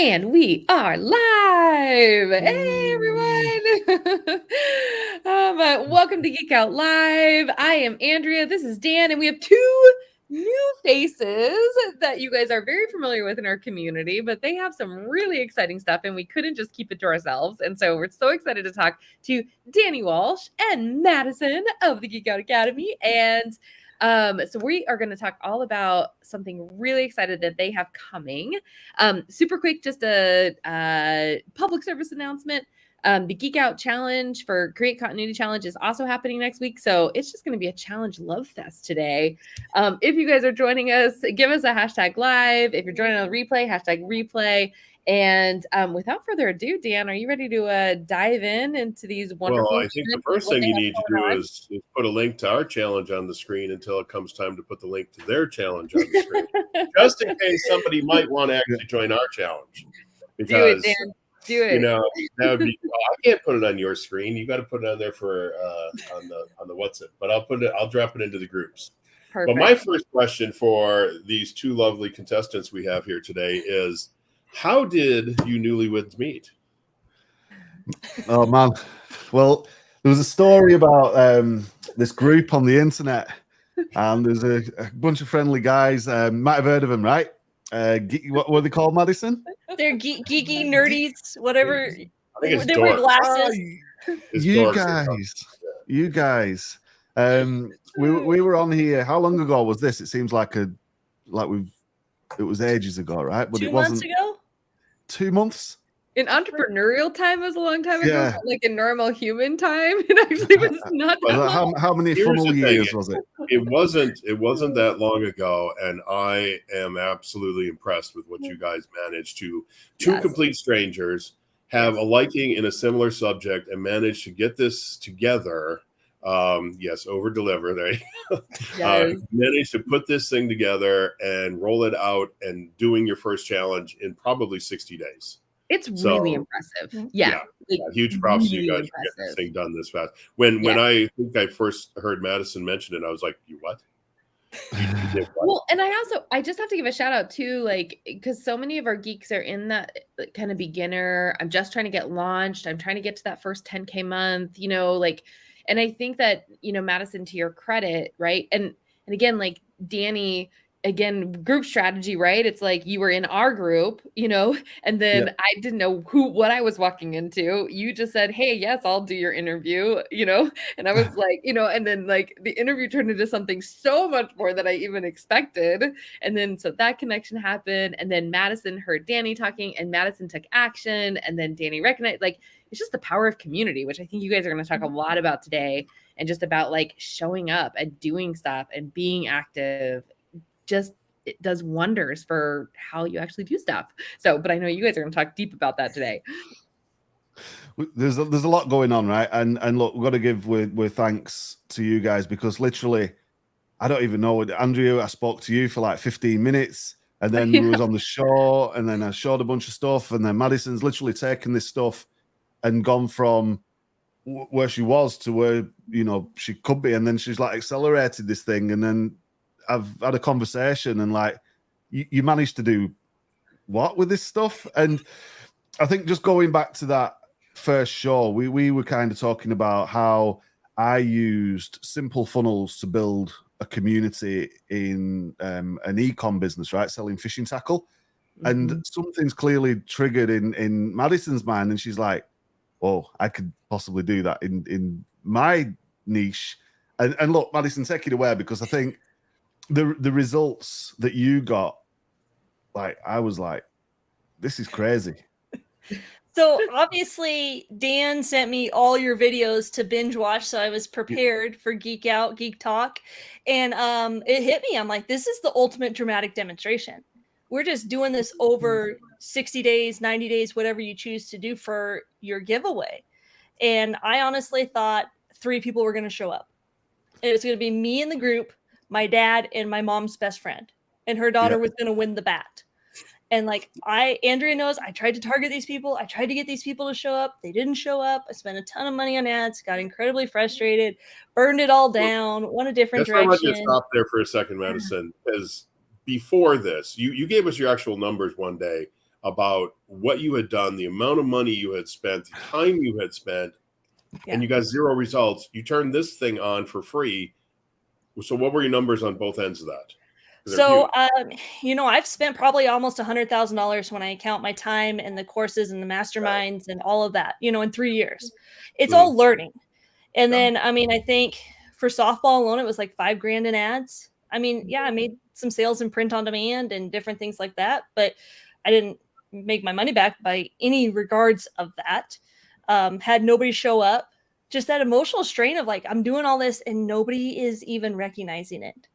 And we are live. Hey, everyone. Welcome to Geek Out Live. I am Andrea. This is Dan. And we have two new faces that you guys are very familiar with in our community, but they have some really exciting stuff and we couldn't just keep it to ourselves. And so we're so excited to talk to Danny Walsh and Madison of the GeekOut Academy. And so we are going to talk all about something really excited that they have coming. Super quick, just a public service announcement. The Geek Out Challenge for Create Continuity Challenge is also happening next week. So it's just going to be a challenge love fest today. If you guys are joining us, give us a hashtag live. If you're joining on replay, hashtag replay. And without further ado, Dan, are you ready to dive into these wonderful? Well, I think the first thing you need to do is put a link to our challenge on the screen until it comes time to put the link to their challenge on the screen, just in case somebody might want to actually join our challenge. Because, do it, Dan. Do it. You know, that would be. I can't put it on your screen. You got to put it on there for on the WhatsApp. But I'll drop it into the groups. Perfect. But my first question for these two lovely contestants we have here today is, how did you newlyweds meet? Oh man, well, there was a story about this group on the internet, and there's a bunch of friendly guys. Might have heard of them, right? What were they called, Madison? They're geeky, nerdies, whatever. I think it's they wear glasses. You guys. We were on here. How long ago was this? It seems like it was ages ago, right? But 2 months ago. 2 months. In entrepreneurial time was a long time ago, yeah. Like in normal human time, it actually was not that long. How many funnel years was it? It wasn't that long ago, and I am absolutely impressed with what you guys managed to. Two complete strangers have a liking in a similar subject and managed to get this together. Over deliver. There, managed to put this thing together and roll it out and doing your first challenge in probably 60 days. It's really impressive. Yeah. Huge props to you guys for getting this thing done this fast. When I think I first heard Madison mention it, I was like, "You what?" You did what? Well, and I just have to give a shout out too, like, because so many of our geeks are in that kind of beginner. I'm just trying to get launched. I'm trying to get to that first 10K month. And I think that, Madison, to your credit, right? And again, like Danny, again, group strategy, right? It's like you were in our group, and then I didn't know what I was walking into. You just said, "Hey, yes, I'll do your interview," and I was like, and then like the interview turned into something so much more than I even expected. And then so that connection happened. And then Madison heard Danny talking and Madison took action. And then Danny recognized, like, it's just the power of community, which I think you guys are going to talk a lot about today, and just about like showing up and doing stuff and being active. Just it does wonders for how you actually do stuff. So, but I know you guys are going to talk deep about that today. There's a lot going on, right? And look, we've got to give with thanks to you guys, because literally, I don't even know. Andrea, I spoke to you for like 15 minutes, and then we was on the show, and then I showed a bunch of stuff, and then Madison's literally taken this stuff and gone from where she was to where she could be, and then she's like accelerated this thing, and then I've had a conversation, and like you managed to do what with this stuff. And I think just going back to that first show, we were kind of talking about how I used simple funnels to build a community in an e-com business, right? Selling fishing tackle. Mm-hmm. And something's clearly triggered in Madison's mind, and she's like, "Oh, I could possibly do that in my niche." And look, Madison, take it away, because I think the results that you got, like, I was like, this is crazy. So obviously Dan sent me all your videos to binge watch, so I was prepared for Geek Out, Geek Talk, and it hit me. I'm like, this is the ultimate dramatic demonstration. We're just doing this over 60 days, 90 days, whatever you choose to do for your giveaway. And I honestly thought 3 people were going to show up. It was going to be me in the group, my dad, and my mom's best friend. And her daughter was going to win the bat. And like Andrea knows, I tried to target these people. I tried to get these people to show up. They didn't show up. I spent a ton of money on ads, got incredibly frustrated, burned it all down, went a different direction. I'm going to stop there for a second, Madison, because before this, you gave us your actual numbers one day about what you had done, the amount of money you had spent, the time you had spent, and you got 0 results. You turned this thing on for free. So what were your numbers on both ends of that? So, I've spent probably almost $100,000 when I count my time and the courses and the masterminds and all of that, in 3 years. It's all learning. And then, I think for softball alone, it was like $5,000 in ads. I made some sales in print on demand and different things like that, but I didn't make my money back by any regards of that. Had nobody show up, just that emotional strain of like, I'm doing all this and nobody is even recognizing it.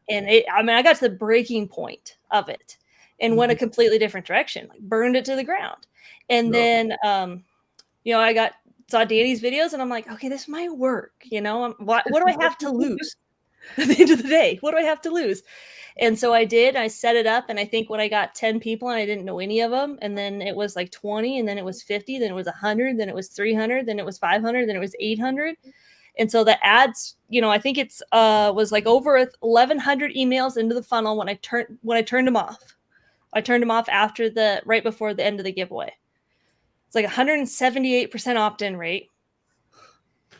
And I got to the breaking point of it and went a completely different direction, like burned it to the ground. And then, I saw Danny's videos and I'm like, okay, this might work. What do I have to lose at the end of the day? What do I have to lose? And so I did. I set it up. And I think when I got 10 people and I didn't know any of them, and then it was like 20, and then it was 50, then it was 100, then it was 300, then it was 500, then it was 800. And so the ads, I think it's was like over 1,100 emails into the funnel when I turned them off. I turned them off right before the end of the giveaway. It's like 178% opt-in rate.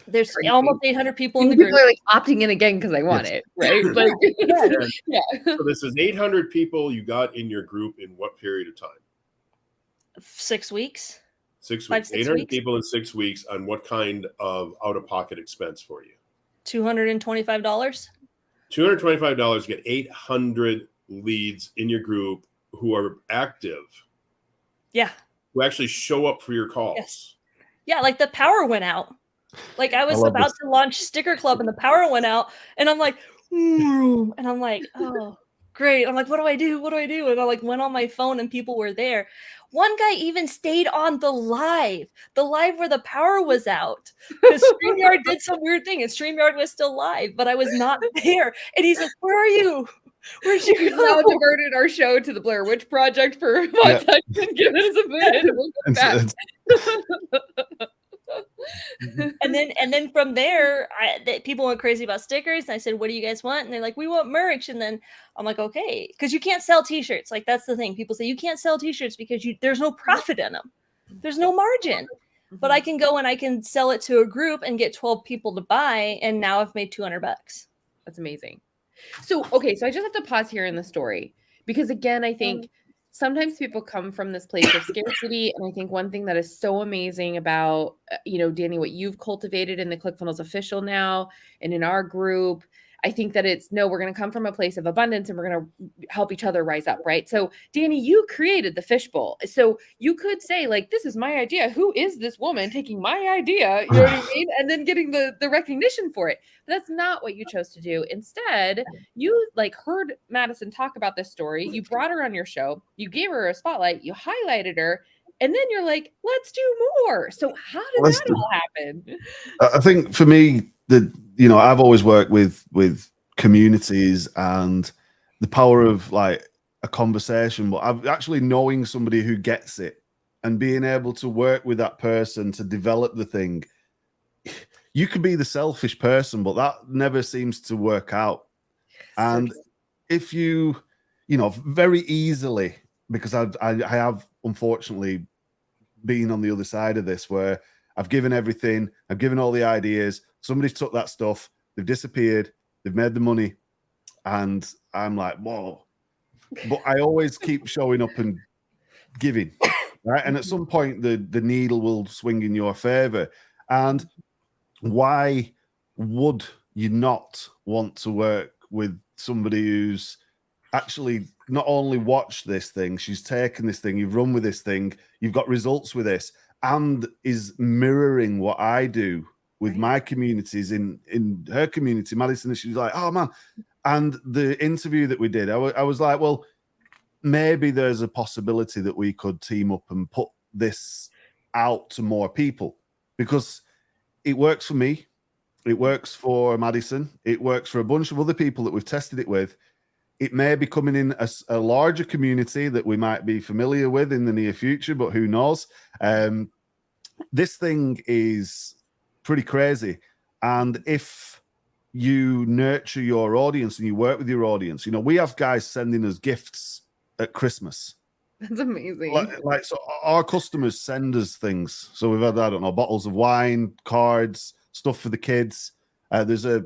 There's almost 800 people in the group. People are like opting in again because they want it, right? Like, yeah. So this is 800 people you got in your group in what period of time? 6 weeks. 6 weeks. 800 people in 6 weeks on what kind of out-of-pocket expense for you? $225. $225 get 800 leads in your group who are active. Yeah. Who actually show up for your calls. Yes. Yeah, like the power went out. Like I was about to launch Sticker Club and the power went out and I'm like, and I'm like, oh, great. I'm like, what do I do? What do I do? And I like went on my phone and people were there. One guy even stayed on the live where the power was out because StreamYard did some weird thing and StreamYard was still live, but I was not there. And he says, where are you? Where'd you We've go? now diverted our show to the Blair Witch Project for 5 seconds. Give us a minute. We'll come back. and then from there, people went crazy about stickers. And I said, what do you guys want? And they're like, we want merch. And then I'm like, okay, because you can't sell t-shirts. Like that's the thing. People say you can't sell t-shirts because there's no profit in them. There's no margin. But I can go and I can sell it to a group and get 12 people to buy. And now I've made $200. That's amazing. So, okay. So I just have to pause here in the story because again, I think sometimes people come from this place of scarcity. And I think one thing that is so amazing about, Danny, what you've cultivated in the ClickFunnels official now and in our group, I think that we're going to come from a place of abundance and we're going to help each other rise up, right? So Danny, you created the fishbowl. So you could say like, this is my idea. Who is this woman taking my idea? You know what I mean? And then getting the recognition for it. But that's not what you chose to do. Instead, you like heard Madison talk about this story. You brought her on your show. You gave her a spotlight. You highlighted her. And then you're like, let's do more. So how did that all happen? I think for me, I've always worked with communities and the power of like a conversation, but I've actually knowing somebody who gets it and being able to work with that person to develop the thing. You could be the selfish person, but that never seems to work out. And if you very easily, because I have unfortunately been on the other side of this where I've given everything, I've given all the ideas, somebody's took that stuff, they've disappeared, they've made the money, and I'm like, whoa. But I always keep showing up and giving, right? And at some point, the needle will swing in your favor. And why would you not want to work with somebody who's actually not only watched this thing, she's taken this thing, you've run with this thing, you've got results with this, and is mirroring what I do with my communities in her community, Madison. And she's like, oh man. And the interview that we did, I was like, well, maybe there's a possibility that we could team up and put this out to more people because it works for me. It works for Madison. It works for a bunch of other people that we've tested it with. It may be coming in a larger community that we might be familiar with in the near future, but who knows? This thing is pretty crazy. And if you nurture your audience and you work with your audience, we have guys sending us gifts at Christmas. That's amazing. Like so our customers send us things. So we've had, I don't know, bottles of wine, cards, stuff for the kids. There's a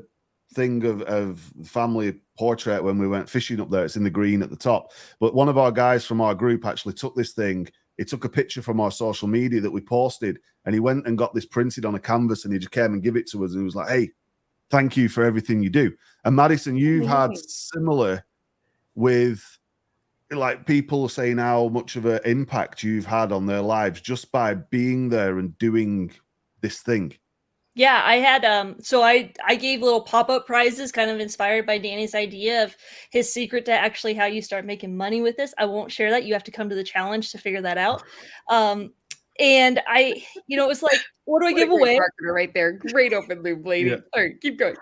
thing of family portrait when we went fishing up there. It's in the green at the top. But one of our guys from our group actually took this thing. He took a picture from our social media that we posted, and he went and got this printed on a canvas, and he just came and give it to us. And he was like, "Hey, thank you for everything you do." And Madison, you've had similar with like people saying how much of an impact you've had on their lives just by being there and doing this thing. Yeah, I had so I gave little pop-up prizes kind of inspired by Danny's idea of his secret to actually how you start making money with this. I won't share that. You have to come to the challenge to figure that out. And I, it was like, what do I give away? Marketer right there. Great open loop, lady. Yeah. All right, keep going.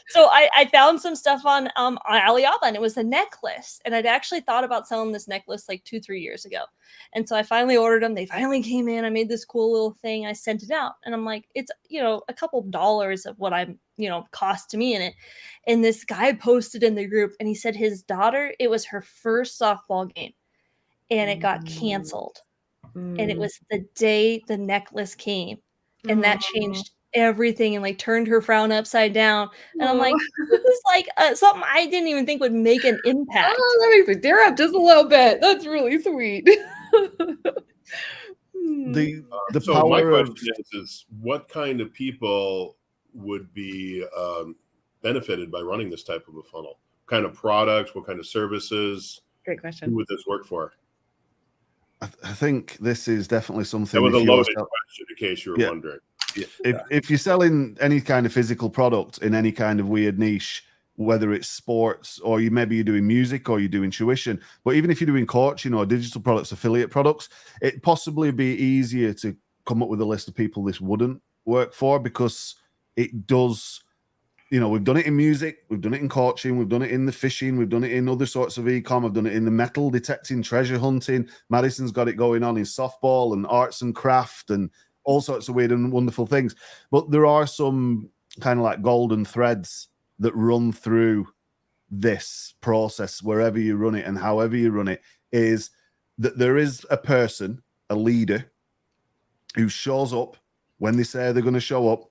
So I found some stuff on Alibaba, and it was a necklace. And I'd actually thought about selling this necklace like 2-3 years ago. And so I finally ordered them. They finally came in. I made this cool little thing. I sent it out, and I'm like, it's, a couple dollars of what I'm, cost to me in it. And this guy posted in the group, and he said his daughter, it was her first softball game, and it got canceled. And it was the day the necklace came, and that changed everything and like turned her frown upside down. And I'm like, this is like something I didn't even think would make an impact. Oh, that makes me tear up just a little bit. That's really sweet. The so power my of question is what kind of people would be benefited by running this type of a funnel? What kind of products? What kind of services? Great question. Who would this work for? I think this is definitely something. That was a loaded question, in case you were wondering. If you're selling any kind of physical product in any kind of weird niche, whether it's sports or maybe you're doing music or you're doing tuition, but even if you're doing coaching or digital products, affiliate products, it'd possibly be easier to come up with a list of people this wouldn't work for, because it does. We've done it in music, we've done it in coaching, we've done it in the fishing, we've done it in other sorts of e-com, I've done it in the metal detecting, treasure hunting. Madison's got it going on in softball and arts and craft and all sorts of weird and wonderful things. But there are some kind of like golden threads that run through this process, wherever you run it and however you run it, is that there is a person, a leader, who shows up when they say they're going to show up,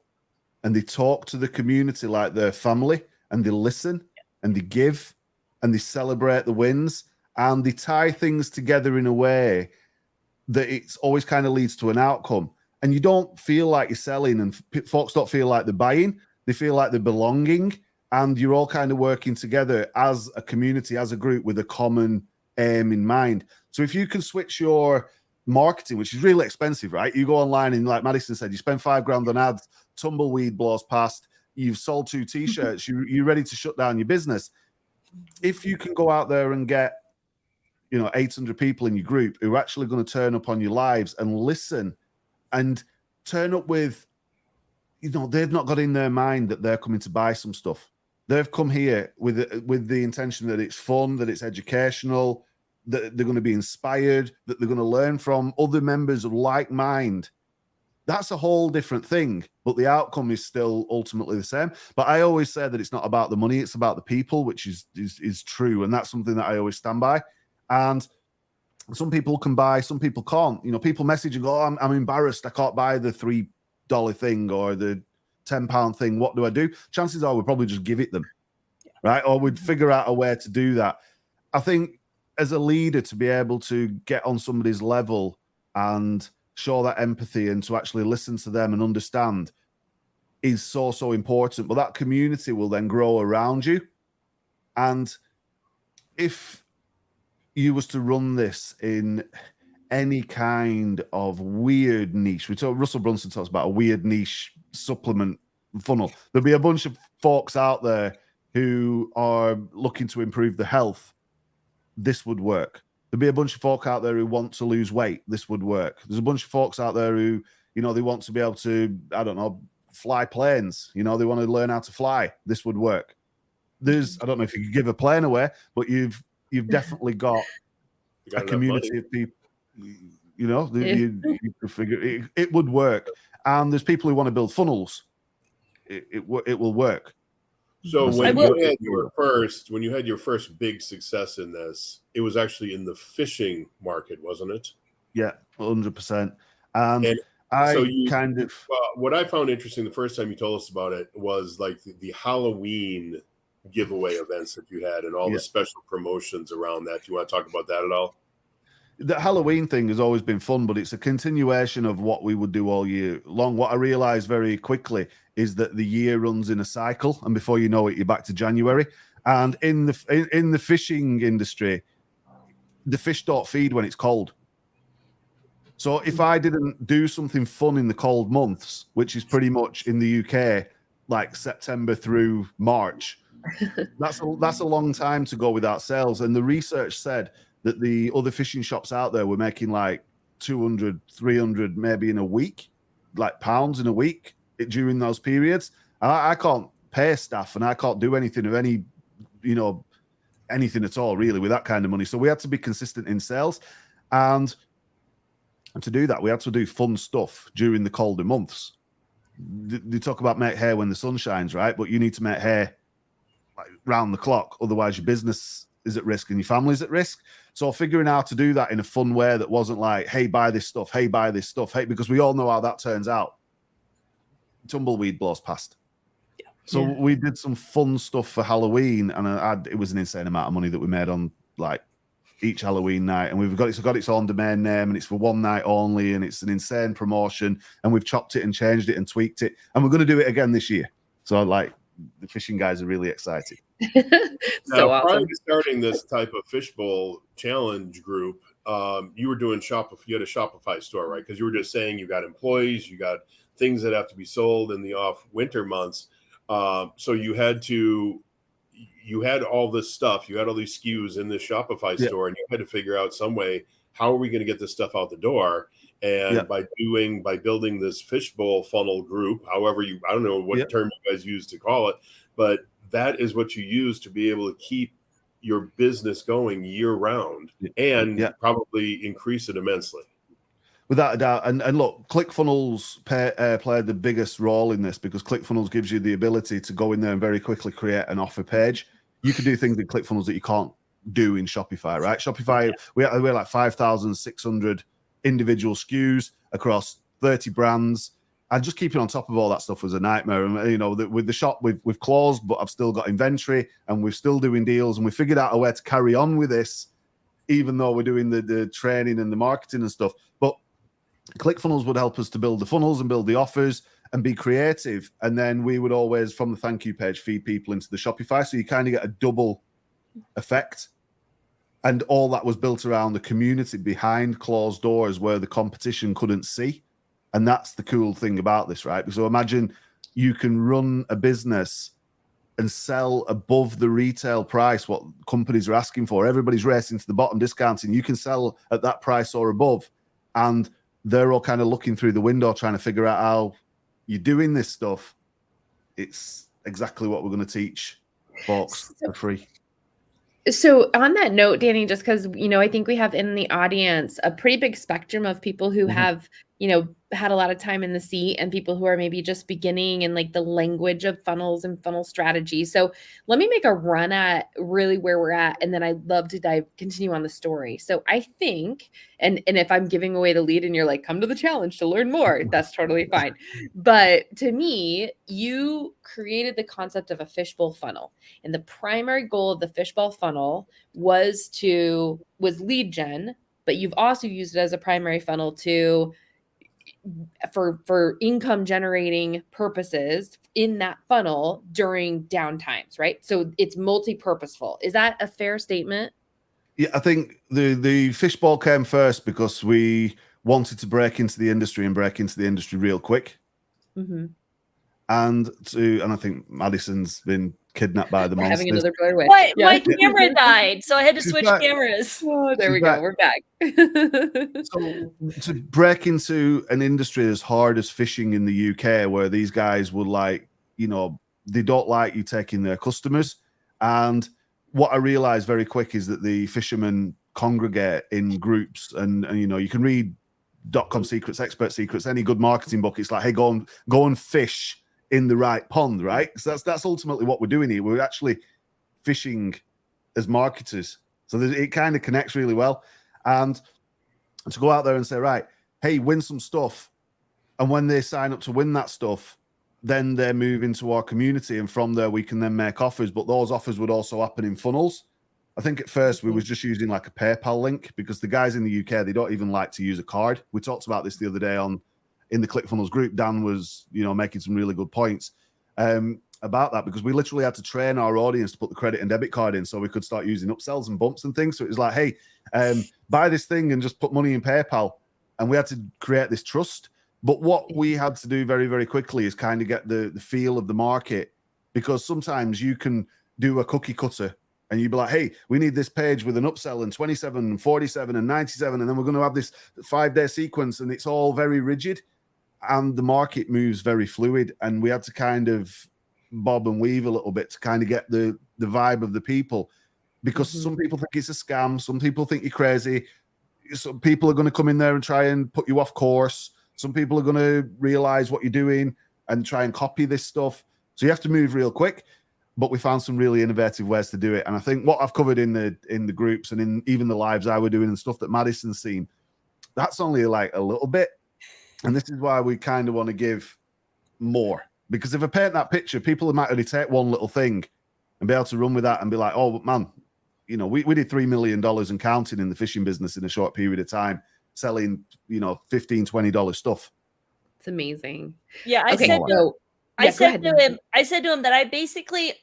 and they talk to the community like their family, and they listen and they give and they celebrate the wins, and they tie things together in a way that it's always kind of leads to an outcome. And you don't feel like you're selling, and folks don't feel like they're buying. They feel like they're belonging, and you're all kind of working together as a community, as a group, with a common aim in mind. So if you can switch your marketing, which is really expensive, right? You go online and, like Madison said, you spend $5,000 on ads, tumbleweed blows past, you've sold 2 t-shirts, you're ready to shut down your business. If you can go out there and get 800 people in your group who are actually going to turn up on your lives and listen, and turn up with, they've not got in their mind that they're coming to buy some stuff. They've come here with the intention that it's fun, that it's educational, that they're going to be inspired, that they're going to learn from other members of like mind. That's a whole different thing, but the outcome is still ultimately the same. But I always say that it's not about the money, it's about the people, which is true. And that's something that I always stand by. And some people can buy, some people can't. People message and go, oh, I'm embarrassed, I can't buy the $3 thing or the £10 thing. What do I do? Chances are we'd probably just give it them, right? Or we'd figure out a way to do that. I think as a leader, to be able to get on somebody's level and show that empathy and to actually listen to them and understand is so, so important. But that community will then grow around you. And if you was to run this in any kind of weird niche, Russell Brunson talks about a weird niche supplement funnel. There'll be a bunch of folks out there who are looking to improve their health. This would work. There'll be a bunch of folk out there who want to lose weight. This would work. There's a bunch of folks out there who, they want to be able to, fly planes. They want to learn how to fly. This would work. I don't know if you could give a plane away, but you've definitely got a community of people. You could figure it would work. And there's people who want to build funnels. It will work. So I when will- you had your first big success in this, it was actually in the fishing market, wasn't it? Yeah, 100%. And And I so you kind of what I found interesting the first time you told us about it was like the Halloween giveaway events that you had and all Yeah. the special promotions around that. Do you want to talk about that at all? the Halloween thing has always been fun, but it's a continuation of what we would do all year long. What I realized very quickly is that the year runs in a cycle, and before you know it, you're back to January. And in the fishing industry, the fish don't feed when it's cold. So if I didn't do something fun in the cold months, which is pretty much in the UK, like September through March, that's a long time to go without sales. And the research said that the other fishing shops out there were making like 200, 300, maybe in a week, like pounds in a week during those periods. And I can't pay staff and I can't do anything of any, anything at all really with that kind of money. So we had to be consistent in sales. And to do that, we had to do fun stuff during the colder months. They talk about make hay when the sun shines, right? But you need to make hay like round the clock. Otherwise, your business is at risk and your family's at risk. So figuring out how to do that in a fun way that wasn't like, hey, buy this stuff, hey, buy this stuff, hey, because we all know how that turns out. Tumbleweed blows past. So we did some fun stuff for Halloween, and it was an insane amount of money that we made on like each Halloween night, and we've got its own domain name, and it's for one night only, and it's an insane promotion, and we've chopped it and changed it and tweaked it, and we're going to do it again this year. So like the fishing guys are really excited. So now, prior awesome. to starting this type of fishbowl challenge group, you were doing you had a Shopify store, right? Because you were just saying you got employees, you got things that have to be sold in the off winter months. So you had all this stuff, you had all these SKUs in this Shopify store, and you had to figure out some way, how are we going to get this stuff out the door? And by building this fishbowl funnel group, however I don't know what term you guys use to call it, but that is what you use to be able to keep your business going year round and probably increase it immensely. Without a doubt. And look, ClickFunnels played the biggest role in this, because ClickFunnels gives you the ability to go in there and very quickly create an offer page. You can do things in ClickFunnels that you can't do in Shopify, right? Shopify, we're like 5,600 individual SKUs across 30 brands. And just keeping on top of all that stuff was a nightmare. And, with the shop, we've closed, but I've still got inventory and we're still doing deals. And we figured out a way to carry on with this, even though we're doing the training and the marketing and stuff. But ClickFunnels would help us to build the funnels and build the offers and be creative. And then we would always, from the thank you page, feed people into the Shopify. So you kind of get a double effect. And all that was built around the community behind closed doors where the competition couldn't see. And that's the cool thing about this, right? So imagine you can run a business and sell above the retail price, what companies are asking for. Everybody's racing to the bottom discounting. You can sell at that price or above. And they're all kind of looking through the window trying to figure out how you're doing this stuff. It's exactly what we're going to teach folks for free. So on that note, Danny, just because, I think we have in the audience a pretty big spectrum of people who have, had a lot of time in the seat and people who are maybe just beginning in like the language of funnels and funnel strategy. So let me make a run at really where we're at. And then I'd love to continue on the story. So I think, and if I'm giving away the lead and you're like, come to the challenge to learn more, that's totally fine. But to me, you created the concept of a fishbowl funnel. And the primary goal of the fishbowl funnel was lead gen, but you've also used it as a primary funnel for income generating purposes in that funnel during down times, right? So it's multi-purposeful. Is that a fair statement? Yeah, I think the fishbowl came first because we wanted to break into the industry real quick. Mm-hmm. And I think Madison's been kidnapped by the monsters. Having another Blair Witch. My camera died, so I had to switch cameras. Oh, there we go. We're back. So to break into an industry as hard as fishing in the UK, where these guys would they don't like you taking their customers. And what I realized very quick is that the fishermen congregate in groups, and you can read .com secrets, expert secrets, any good marketing book. It's like, hey, go and fish in the right pond, right? So that's ultimately what we're doing here. We're actually fishing as marketers. So it kind of connects really well. And to go out there and say, right, hey, win some stuff. And when they sign up to win that stuff, then they move into our community. And from there, we can then make offers. But those offers would also happen in funnels. I think at first we was just using like a PayPal link, because the guys in the UK, they don't even like to use a card. We talked about this the other day in the ClickFunnels group. Dan was, making some really good points about that, because we literally had to train our audience to put the credit and debit card in so we could start using upsells and bumps and things. So it was like, hey, buy this thing and just put money in PayPal. And we had to create this trust. But what we had to do very, very quickly is kind of get the feel of the market, because sometimes you can do a cookie cutter and you'd be like, hey, we need this page with an upsell and 27 and 47 and 97. And then we're going to have this 5-day sequence, and it's all very rigid. And the market moves very fluid. And we had to kind of bob and weave a little bit to kind of get the vibe of the people, because some people think it's a scam. Some people think you're crazy. Some people are going to come in there and try and put you off course. Some people are going to realize what you're doing and try and copy this stuff. So you have to move real quick. But we found some really innovative ways to do it. And I think what I've covered in the groups and in even the lives I were doing and stuff that Madison's seen, that's only like a little bit. And this is why we kind of want to give more. Because if I paint that picture, people might only take one little thing and be able to run with that and be like, oh, man, we did $3 million and counting in the fishing business in a short period of time, selling, $15, $20 stuff. It's amazing. Yeah, I said to him that I basically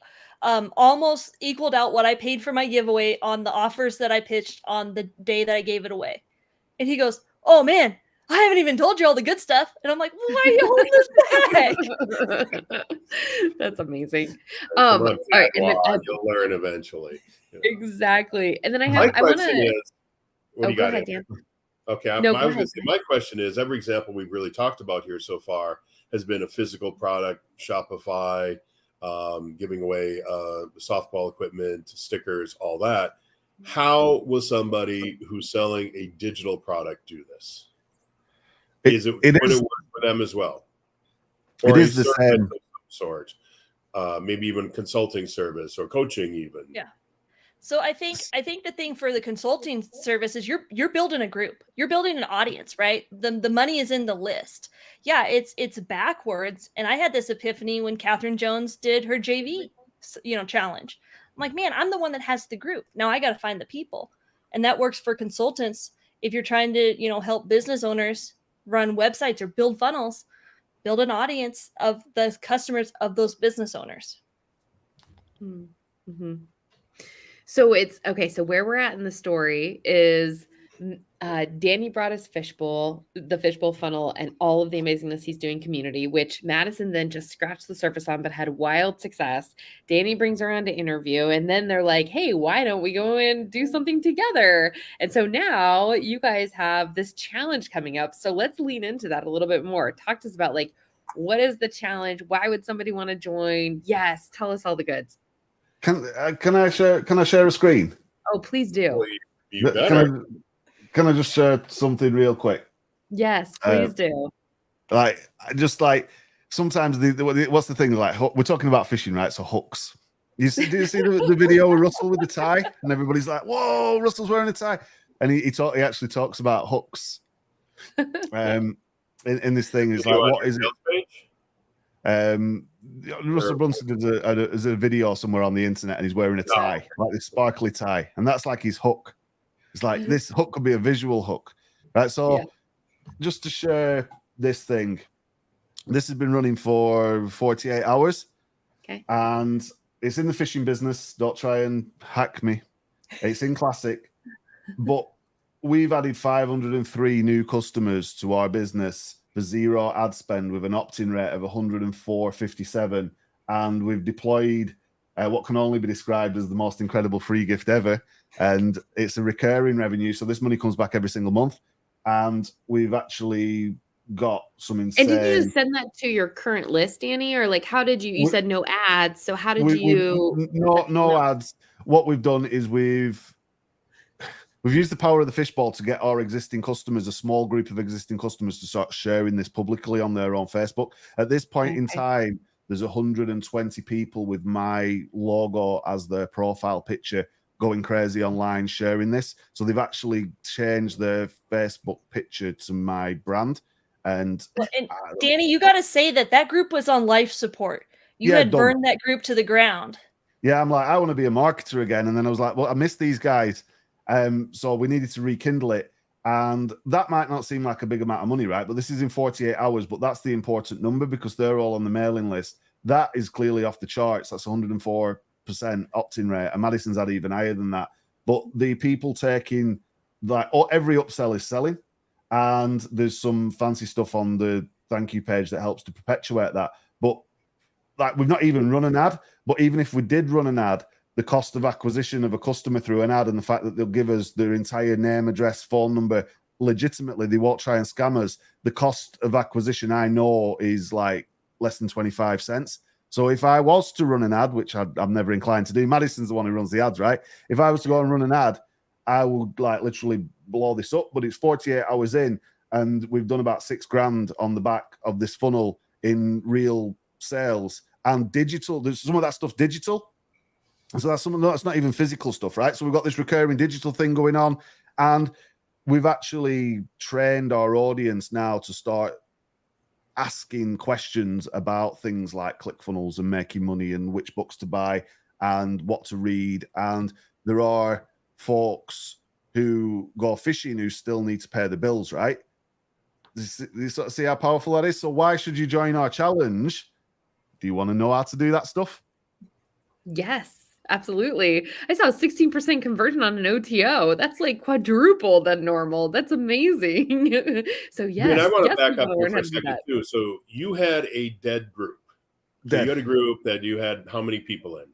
almost equaled out what I paid for my giveaway on the offers that I pitched on the day that I gave it away. And he goes, oh man, I haven't even told you all the good stuff. And I'm like, why are you holding this back? That's amazing. All right, you'll learn eventually. Exactly. And then I want to. Go ahead, Dan. Okay, I was going to say, my question is, every example we've really talked about here so far has been a physical product, Shopify, giving away softball equipment, stickers, all that. How will somebody who's selling a digital product do this? Would it work for them as well? Or it is the same sort, maybe even consulting service or coaching even. Yeah. So I think the thing for the consulting service is you're building a group, you're building an audience, right? The money is in the list. Yeah, it's backwards. And I had this epiphany when Catherine Jones did her JV, challenge. I'm like, man, I'm the one that has the group. Now I got to find the people, and that works for consultants. If you're trying to help business owners run websites or build funnels, build an audience of the customers of those business owners. Mm-hmm. So it's okay. So where we're at in the story is Danny brought his the fishbowl funnel, and all of the amazingness he's doing community, which Madison then just scratched the surface on, but had wild success. Danny brings her on to interview, and then they're like, hey, why don't we go and do something together? And so now you guys have this challenge coming up. So let's lean into that a little bit more. Talk to us about what is the challenge? Why would somebody want to join? Yes. Tell us all the goods. Can I share a screen? Oh, please do. You better. Can I just share something real quick? Yes, please do. Sometimes what's the thing? We're talking about fishing, right? So hooks. Do you see the video of Russell with the tie? And everybody's like, "Whoa, Russell's wearing a tie!" And he actually talks about hooks. In this thing, is like, what is it? Russell Brunson does a video somewhere on the internet, and he's wearing a tie, like this sparkly tie, and that's like his hook. It's like this hook could be a visual hook, right? So just to share this thing, this has been running for 48 hours. Okay. And it's in the fishing business. Don't try and hack me. It's in Classic. But we've added 503 new customers to our business for zero ad spend with an opt-in rate of 104.57. And we've deployed what can only be described as the most incredible free gift ever. And it's a recurring revenue. So this money comes back every single month. And we've actually got some insane... And did you just send that to your current list, Danny? Or how did you said no ads. So how did you... No ads. What we've done is we've used the power of the fishbowl to get our existing customers, a small group of existing customers, to start sharing this publicly on their own Facebook. At this point in time, there's 120 people with my logo as their profile picture going crazy online sharing this. So they've actually changed their Facebook picture to my brand. And Danny, you got to say that group was on life support. You had burned that group to the ground. Yeah, I'm like, I want to be a marketer again. And then I was like, well, I miss these guys. So we needed to rekindle it. And that might not seem like a big amount of money, right? But this is in 48 hours. But that's the important number because they're all on the mailing list. That is clearly off the charts. That's 104% opt-in rate. And Madison's had even higher than that. But the people taking, like, every upsell is selling. And there's some fancy stuff on the thank you page that helps to perpetuate that. But like, we've not even run an ad. But even if we did run an ad, the cost of acquisition of a customer through an ad and the fact that they'll give us their entire name, address, phone number legitimately, they won't try and scam us. The cost of acquisition, I know, is like less than 25 cents. So if I was to run an ad, which I'm never inclined to do, Madison's the one who runs the ads, right? If I was to go and run an ad, I would like literally blow this up, but it's 48 hours in and we've done about $6,000 on the back of this funnel in real sales and digital. There's some of that stuff digital. So that's not even physical stuff, right? So we've got this recurring digital thing going on and we've actually trained our audience now to start asking questions about things like ClickFunnels and making money and which books to buy and what to read. And there are folks who go fishing who still need to pay the bills, right? You sort of see how powerful that is. So why should you join our challenge? Do you want to know how to do that stuff? Yes, absolutely. I saw a 16% conversion on an OTO. That's like quadruple than normal. That's amazing. So yes, I want to yes, back up people here learn for how a to do second that. too. So you had a dead group. So you had a group that you had how many people in?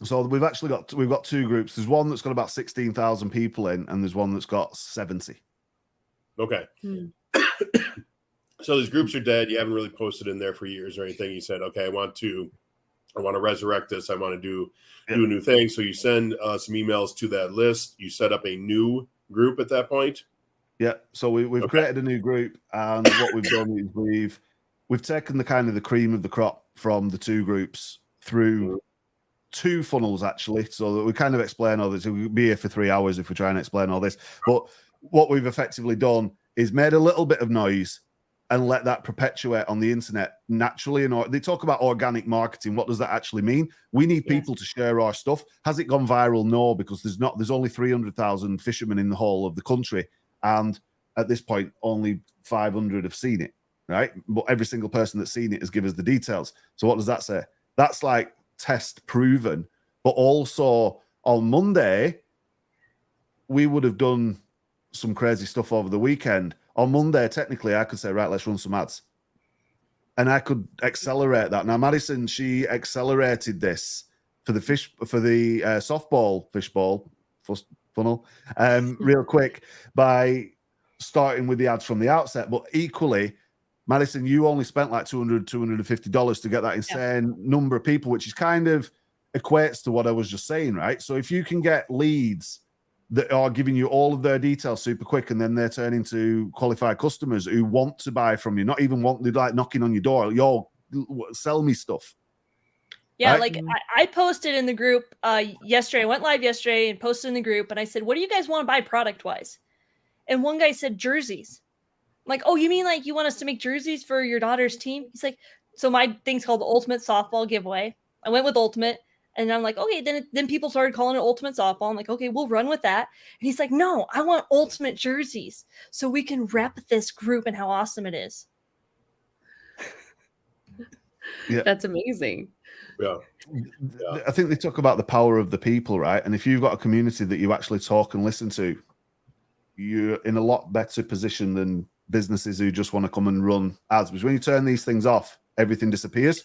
So we've got two groups. There's one that's got about 16,000 people in, and there's one that's got 70. Okay. So these groups are dead. You haven't really posted in there for years or anything. You said, okay, I want to resurrect this. I want to do a new thing. So you send some emails to that list. You set up a new group at that point. Yeah. So we've created a new group, and what we've done is we've taken the kind of the cream of the crop from the two groups through two funnels actually, so that we kind of explain all this. We'll be here for 3 hours if we try and explain all this. But what we've effectively done is made a little bit of noise and let that perpetuate on the internet naturally. And they talk about organic marketing. What does that actually mean? We need people to share our stuff. Has it gone viral? No, because there's only 300,000 fishermen in the whole of the country. And at this point, only 500 have seen it, right? But every single person that's seen it has given us the details. So what does that say? That's like test proven. But also on Monday, we would have done some crazy stuff over the weekend. On Monday, technically, I could say, right, let's run some ads. And I could accelerate that. Now, Madison, she accelerated this for the softball fishbowl funnel real quick by starting with the ads from the outset. But equally, Madison, you only spent like $200, $250 to get that insane number of people, which is kind of equates to what I was just saying, right? So if you can get leads that are giving you all of their details super quick, and then they turn into qualified customers who want to buy from you, not even want, they're like knocking on your door, yo, sell me stuff. Yeah, right? Like I posted in the group yesterday. I went live yesterday and posted in the group, and I said, what do you guys want to buy product-wise? And one guy said jerseys. I'm like, oh, you mean like you want us to make jerseys for your daughter's team? He's like, so my thing's called the Ultimate Softball Giveaway. I went with Ultimate. And I'm like, okay, then people started calling it Ultimate Softball. I'm like, okay, we'll run with that. And he's like, no, I want Ultimate jerseys so we can rep this group and how awesome it is. Yeah, that's amazing. Yeah. I think they talk about the power of the people, right? And if you've got a community that you actually talk and listen to, you're in a lot better position than businesses who just want to come and run ads. Because when you turn these things off, everything disappears.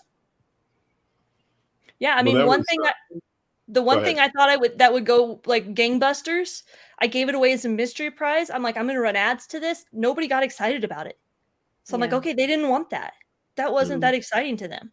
Yeah, I mean, one thing I thought that would go like gangbusters, I gave it away as a mystery prize. I'm like, I'm going to run ads to this. Nobody got excited about it. So I'm like, okay, they didn't want that. That wasn't that exciting to them.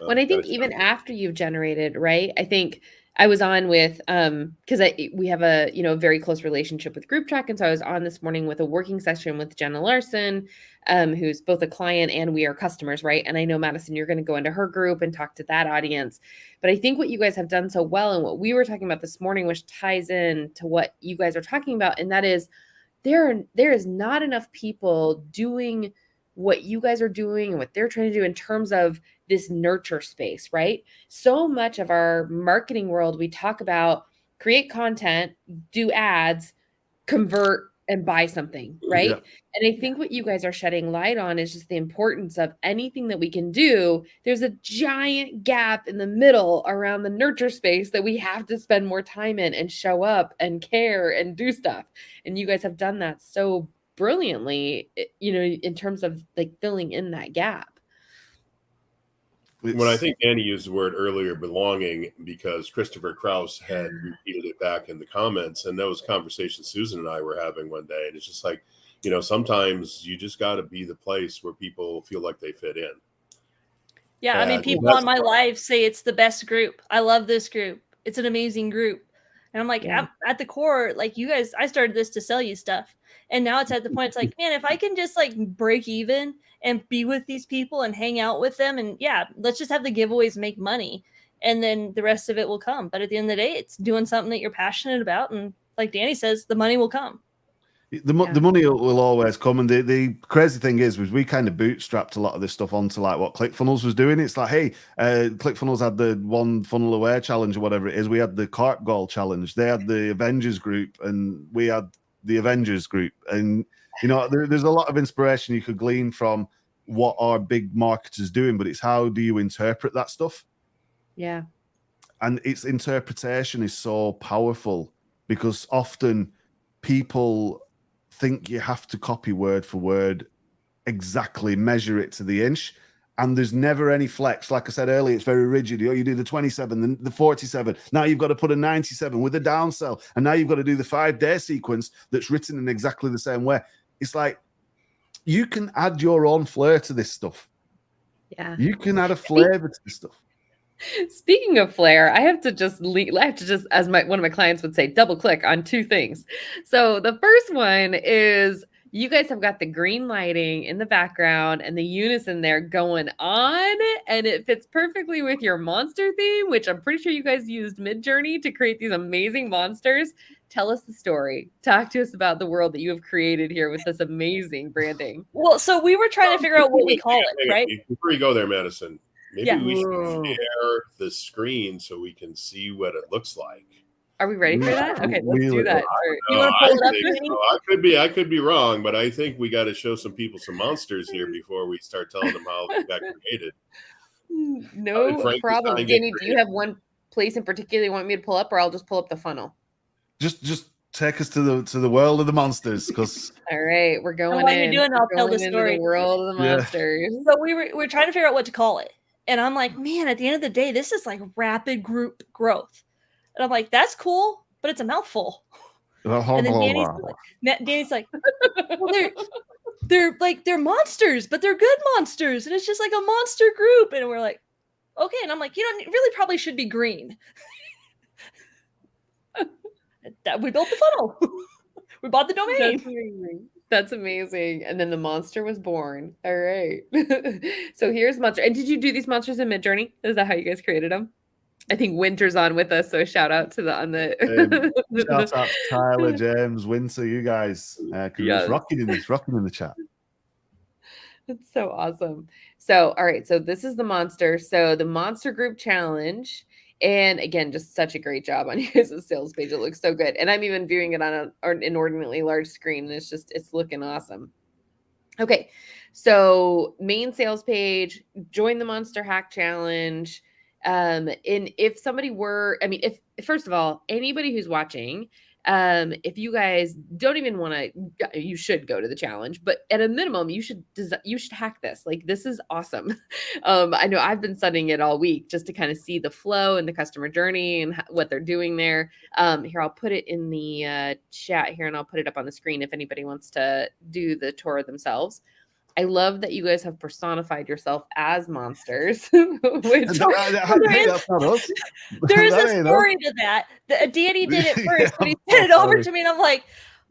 When I think even after you've generated, right? I think I was on with, because we have a, you know, very close relationship with Group Track. And so I was on this morning with a working session with Jenna Larson, who's both a client and we are customers, right? And I know, Madison, you're going to go into her group and talk to that audience. But I think what you guys have done so well and what we were talking about this morning, which ties in to what you guys are talking about, and that is there is not enough people doing what you guys are doing and what they're trying to do in terms of this nurture space, right? So much of our marketing world, we talk about create content, do ads, convert, and buy something, right? Yeah. And I think what you guys are shedding light on is just the importance of anything that we can do. There's a giant gap in the middle around the nurture space that we have to spend more time in and show up and care and do stuff. And you guys have done that so brilliantly, you know, in terms of like filling in that gap. When I think Danny used the word earlier, belonging, because Christopher Krause had repeated it back in the comments, and that was a conversation Susan and I were having one day. And it's just like, you know, sometimes you just got to be the place where people feel like they fit in. Yeah, I mean, people on my live say it's the best group. I love this group. It's an amazing group. And I'm like, at the core, like you guys, I started this to sell you stuff. And now it's at the point, it's like, man, if I can just like break even and be with these people and hang out with them, and yeah, let's just have the giveaways make money. And then the rest of it will come. But at the end of the day, it's doing something that you're passionate about. And like Danny says, the money will come. The money will always come. And the crazy thing is we kind of bootstrapped a lot of this stuff onto like what ClickFunnels was doing. It's like, hey, ClickFunnels had the one funnel aware challenge or whatever it is. We had the Cart Goal challenge. They had the Avengers group and we had the Avengers group. And, you know, there's a lot of inspiration you could glean from what our big marketers doing, but it's how do you interpret that stuff? Yeah. And its interpretation is so powerful because often people think you have to copy word for word, exactly measure it to the inch, and there's never any flex. Like I said earlier, it's very rigid. You do the 27, the 47. Now you've got to put a 97 with a downsell, and now you've got to do the 5-day sequence that's written in exactly the same way. It's like you can add your own flair to this stuff. Yeah, you can add a flavor to this stuff. Speaking of flair, I have to just, as one of my clients would say, double click on two things. So the first one is you guys have got the green lighting in the background and the unison there going on, and it fits perfectly with your monster theme, which I'm pretty sure you guys used Midjourney to create these amazing monsters. Tell us the story. Talk to us about the world that you have created here with this amazing branding. Well, so we were trying to figure out what we call it, right? Before you go there, Madison, maybe we should share the screen so we can see what it looks like. Are we ready for that? Okay, let's do that. You want to pull it up? I could be wrong, but I think we got to show some people some monsters here before we start telling them how they got created. No problem. Danny, do you have one place in particular you want me to pull up, or I'll just pull up the funnel? Just take us to the world of the monsters, because all right, we're going in. You're doing, I'll tell the story. The world of the monsters. So we're trying to figure out what to call it. And I'm like, man, at the end of the day, this is like rapid group growth. And I'm like, that's cool, but it's a mouthful. And then Danny's like, well, they're monsters, but they're good monsters. And it's just like a monster group. And we're like, okay. And I'm like, you know, it really probably should be green. We built the funnel. We bought the domain. That's amazing. And then the monster was born. All right. So here's monster. And did you do these monsters in Midjourney? Is that how you guys created them? I think Winter's on with us, so shout out to shout out to Tyler, James, Winter, you guys. Yes. rocking in the chat. That's so awesome. So, all right. So this is the monster. So the monster group challenge. And again, just such a great job on you guys' sales page. It looks so good. And I'm even viewing it on an inordinately large screen. And it's looking awesome. Okay. So main sales page, join the Monster Hack Challenge. And if somebody were, if first of all, anybody who's watching, if you guys don't even want to, you should go to the challenge, but at a minimum, you should hack this. Like, this is awesome. I know I've been studying it all week just to kind of see the flow and the customer journey and what they're doing there. Here, I'll put it in the chat here, and I'll put it up on the screen if anybody wants to do the tour themselves. I love that you guys have personified yourself as monsters. Which Hey, that's not us. There is That a ain't story to that. Danny did it Yeah, first, but he I'm sent it over sorry. to me, and I'm like,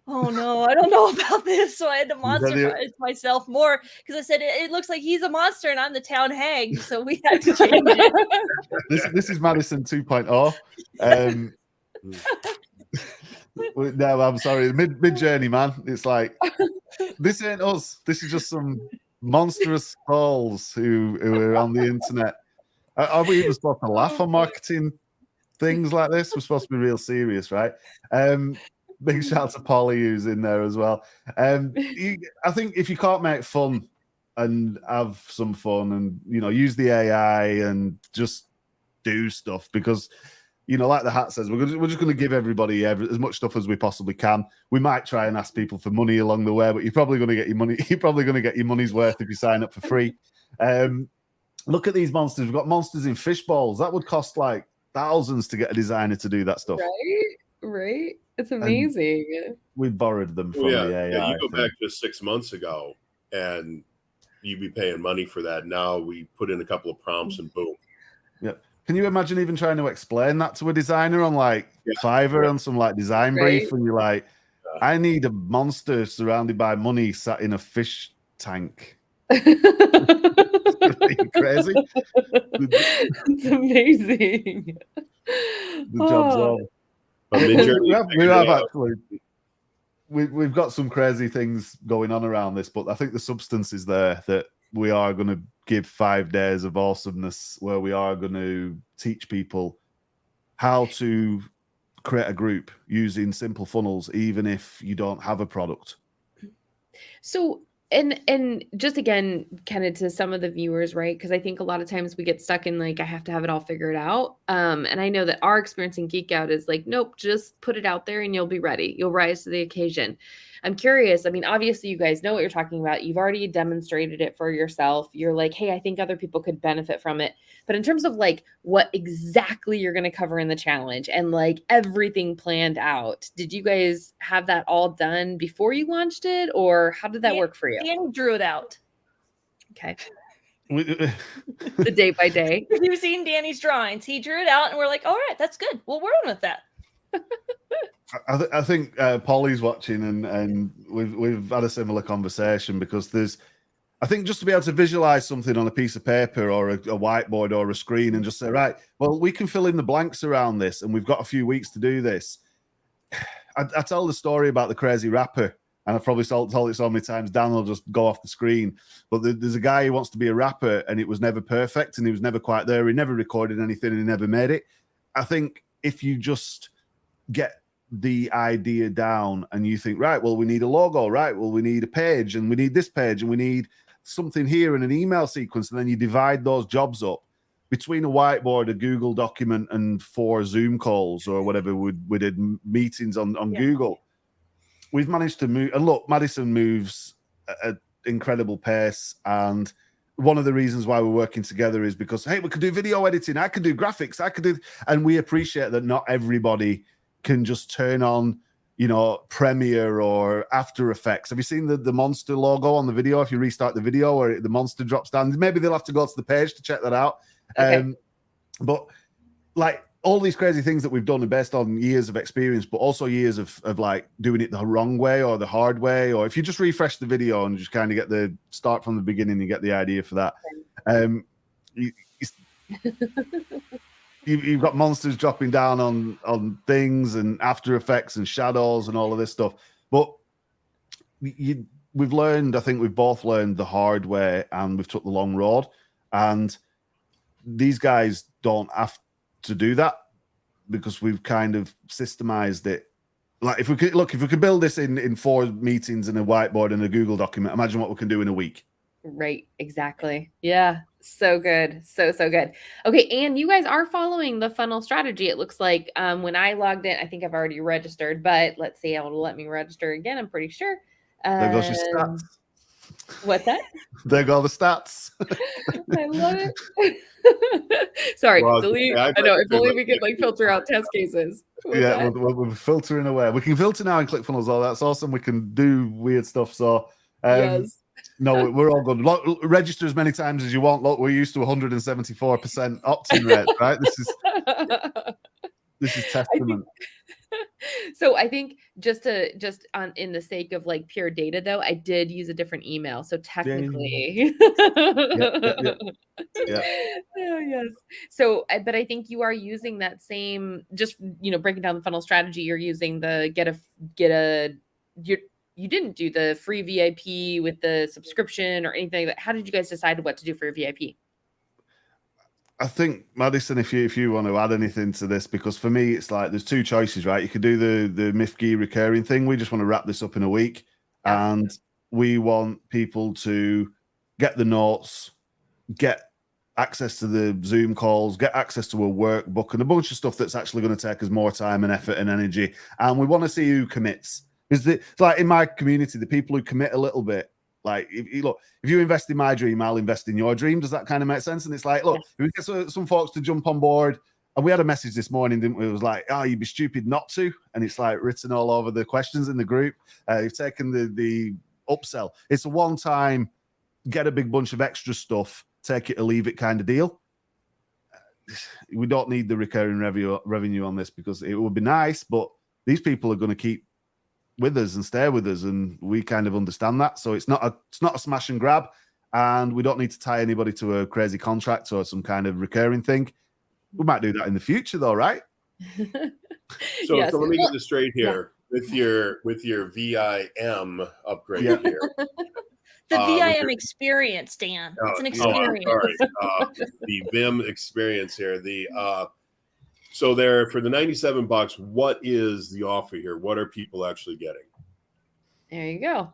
oh no, I don't know about this. So I had to monster myself more because I said it looks like he's a monster and I'm the town hag. So we had to change it. This is Madison 2.0. No, I'm sorry. Mid journey, man. It's like this ain't us. This is just some monstrous souls who are on the internet. Are we even supposed to laugh on marketing things like this? We're supposed to be real serious, right? Big shout out to Polly who's in there as well. I think if you can't make fun and have some fun and use the AI and just do stuff, because like the hat says, we're just going to give everybody as much stuff as we possibly can. We might try and ask people for money along the way, but you're probably going to get your money. You're probably going to get your money's worth if you sign up for free. Look at these monsters. We've got monsters in fish bowls. That would cost like thousands to get a designer to do that stuff. Right. It's amazing. And we borrowed them from the AI. Yeah, you go back just 6 months ago, and you'd be paying money for that. Now we put in a couple of prompts, and boom. Yep. Can you imagine even trying to explain that to a designer on Fiverr on some design brief, and you're like, I need a monster surrounded by money sat in a fish tank. Are you crazy? It's amazing. The job's over. We've got some crazy things going on around this, but I think the substance is there that we are going to give 5 days of awesomeness where we are going to teach people how to create a group using simple funnels, even if you don't have a product. So, and just again, kind of to some of the viewers, right? Because I think a lot of times we get stuck in I have to have it all figured out. And I know that our experience in Geek Out is nope, just put it out there and you'll be ready. You'll rise to the occasion. I'm curious. I mean, obviously you guys know what you're talking about. You've already demonstrated it for yourself. You're like, hey, I think other people could benefit from it. But in terms of what exactly you're going to cover in the challenge and everything planned out, did you guys have that all done before you launched it, or how did that work for you? Danny drew it out. Okay. The day by day. You've seen Danny's drawings. He drew it out and we're like, all right, that's good. We'll run with that. I think Polly's watching and we've had a similar conversation, because I think just to be able to visualize something on a piece of paper or a whiteboard or a screen and just say, right, well, we can fill in the blanks around this and we've got a few weeks to do this. I tell the story about the crazy rapper, and I've probably told it so many times, Dan will just go off the screen. But there's a guy who wants to be a rapper and it was never perfect and he was never quite there. He never recorded anything and he never made it. I think if you just get the idea down and you think, right, well, we need a logo, right, well, we need a page and we need this page and we need something here and an email sequence, and then you divide those jobs up between a whiteboard, a Google document, and 4 Zoom calls or whatever we did meetings on Google. We've managed to move, and look, Madison moves at an incredible pace, and one of the reasons why we're working together is because, hey, we could do video editing, I could do graphics, and we appreciate that not everybody can just turn on, Premiere or After Effects. Have you seen the monster logo on the video? If you restart the video or the monster drops down, maybe they'll have to go to the page to check that out. Okay. But all these crazy things that we've done are based on years of experience, but also years of doing it the wrong way or the hard way. Or if you just refresh the video and just kind of get the start from the beginning, you get the idea for that. You've got monsters dropping down on things and After Effects and shadows and all of this stuff. But we've learned, I think we've both learned the hard way, and we've took the long road. And these guys don't have to do that because we've kind of systemized it. If we could build this in 4 meetings and a whiteboard and a Google document, imagine what we can do in a week. Right. Exactly. Yeah. So good. So good. Okay. And you guys are following the funnel strategy. It looks like when I logged in, I think I've already registered, but let's see, it'll let me register again. I'm pretty sure. There goes your stats. What's that? There go the stats. I love it. Sorry, Well, delete. I know. If only we could filter out test cases. We're filtering away. We can filter now in ClickFunnels. That's awesome. We can do weird stuff. So, yes. No, we're all good. Look, register as many times as you want. Look, we're used to 174% opt-in rate, right? This is testament. So I think just on in the sake of like pure data though, I did use a different email. So technically, Yeah. Oh, yes. So, but I think you are using that same, just breaking down the funnel strategy. You're using the you didn't do the free VIP with the subscription or anything. How did you guys decide what to do for your VIP? I think, Madison, if you want to add anything to this, because for me, it's like there's two choices, right? You could do the MIFG recurring thing. We just want to wrap this up in a week. Yeah. And we want people to get the notes, get access to the Zoom calls, get access to a workbook and a bunch of stuff that's actually going to take us more time and effort and energy. And we want to see who commits. Because it's like in my community, the people who commit a little bit, like, if you invest in my dream, I'll invest in your dream. Does that kind of make sense? And it's like, look, if we get some folks to jump on board, and we had a message this morning, didn't we? It was like, oh, you'd be stupid not to. And it's like written all over the questions in the group. You've taken the upsell. It's a one-time, get a big bunch of extra stuff, take it or leave it kind of deal. We don't need the recurring revenue on this because it would be nice, but these people are going to keep with us and stay with us, and we kind of understand that. So it's not a smash and grab, and we don't need to tie anybody to a crazy contract or some kind of recurring thing. We might do that in the future, though, right? So let me get this straight here. With your VIM upgrade here. The VIM experience, Dan. It's an experience. The VIM experience here. So there for the $97, what is the offer here? What are people actually getting? There you go.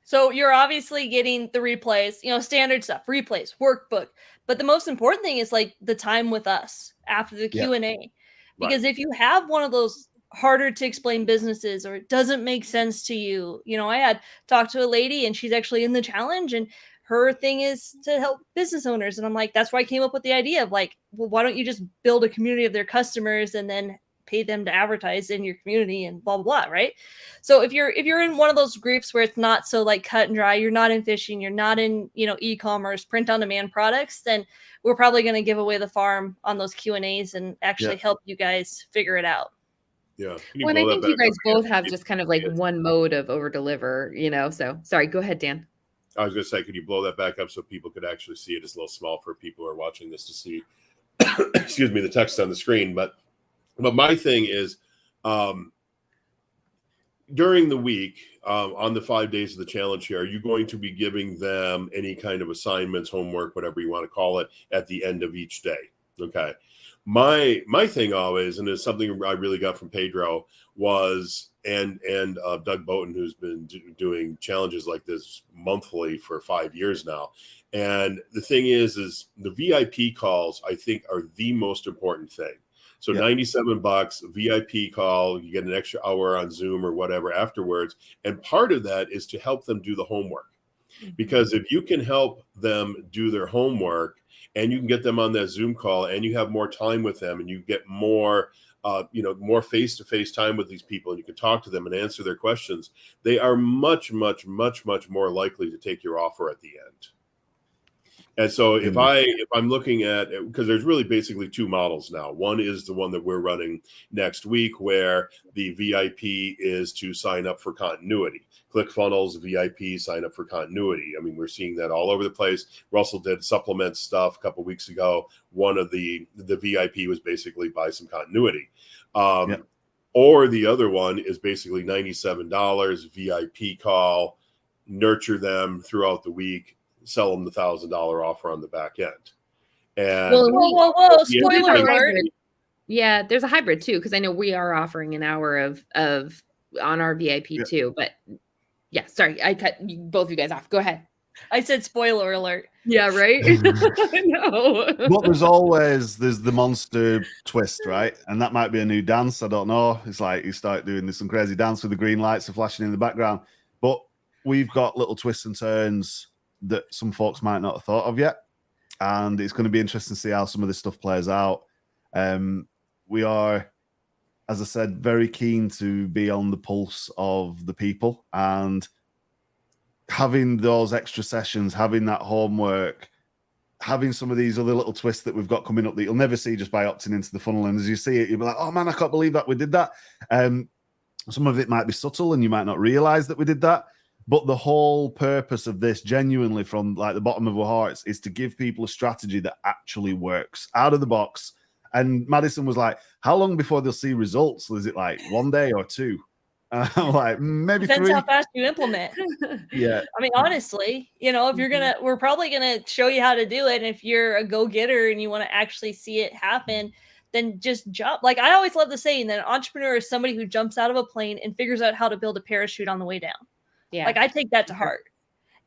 So you're obviously getting the replays, standard stuff, replays, workbook. But the most important thing is like the time with us after the Q&A. Because if you have one of those harder to explain businesses or it doesn't make sense to you, I had talked to a lady and she's actually in the challenge and her thing is to help business owners. And I'm like, that's why I came up with the idea of like, well, why don't you just build a community of their customers and then pay them to advertise in your community and blah, blah, blah. Right. So if you're in one of those groups where it's not so like cut and dry, you're not in fishing, you're not in, e-commerce, print on demand products, then we're probably going to give away the farm on those Q&As and actually help you guys figure it out. Yeah. Well, I think you guys both have just kind of like one mode of over deliver, so sorry, go ahead, Dan. I was going to say, could you blow that back up so people could actually see it? It's a little small for people who are watching this to see, excuse me, the text on the screen. But my thing is, during the week, on the 5 days of the challenge here, are you going to be giving them any kind of assignments, homework, whatever you want to call it, at the end of each day? Okay. My thing always, and it's something I really got from Pedro, was and Doug Boughton, who's been doing challenges like this monthly for 5 years now. And the thing is the VIP calls, I think, are the most important thing. So $97 VIP call, you get an extra hour on Zoom or whatever afterwards. And part of that is to help them do the homework. Because if you can help them do their homework and you can get them on that Zoom call and you have more time with them and you get more, more face-to-face time with these people and you can talk to them and answer their questions, they are much, much, much, much more likely to take your offer at the end. And so if I'm looking at, because there's really basically two models now. One is the one that we're running next week, where the VIP is to sign up for continuity. ClickFunnels, VIP, sign up for continuity. I mean, we're seeing that all over the place. Russell did supplement stuff a couple of weeks ago. One of the VIP was basically buy some continuity. Or the other one is basically $97 VIP call, nurture them throughout the week, sell them the $1,000 offer on the back end. And whoa, spoiler alert. Yeah, there's a hybrid too, because I know we are offering an hour of on our VIP too. But yeah, sorry, I cut both of you guys off. Go ahead. I said spoiler alert. Yeah, right. I know. But there's the monster twist, right? And that might be a new dance. I don't know. It's like you start doing some crazy dance with the green lights are flashing in the background. But we've got little twists and turns that some folks might not have thought of yet. And it's going to be interesting to see how some of this stuff plays out. We are, as I said, very keen to be on the pulse of the people. And having those extra sessions, having that homework, having some of these other little twists that we've got coming up that you'll never see just by opting into the funnel. And as you see it, you'll be like, oh man, I can't believe that we did that. Some of it might be subtle and you might not realize that we did that. But the whole purpose of this, genuinely from like the bottom of our hearts, is to give people a strategy that actually works out of the box. And Madison was like, how long before they'll see results? Was it like 1 day or 2? I'm like, maybe Depends 3. how fast you implement. Yeah. I mean, honestly, you know, if you're we're probably gonna show you how to do it. And if you're a go-getter and you want to actually see it happen, then just jump. Like I always love the saying that an entrepreneur is somebody who jumps out of a plane and figures out how to build a parachute on the way down. Yeah. Like I take that to heart.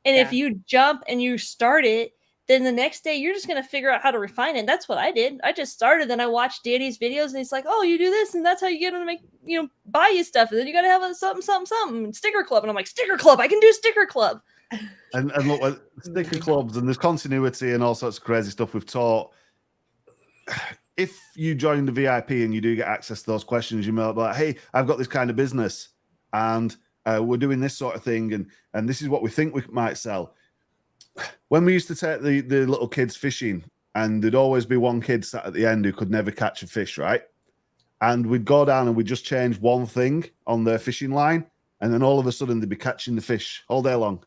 And if you jump and you start it, then the next day you're just going to figure out how to refine it. And that's what I did. I just started, then I watched Danny's videos and he's like, oh, you do this. And that's how you get them to make, you know, buy you stuff. And then you got to have a something, sticker club. And I'm like, sticker club, I can do sticker club. And look, sticker clubs, and there's continuity and all sorts of crazy stuff we've taught. If you join the VIP and you do get access to those questions, you might be like, hey, I've got this kind of business and we're doing this sort of thing. And this is what we think we might sell. When we used to take the little kids fishing, and there'd always be one kid sat at the end who could never catch a fish, right? And we'd go down and we'd just change one thing on their fishing line, and then all of a sudden they'd be catching the fish all day long.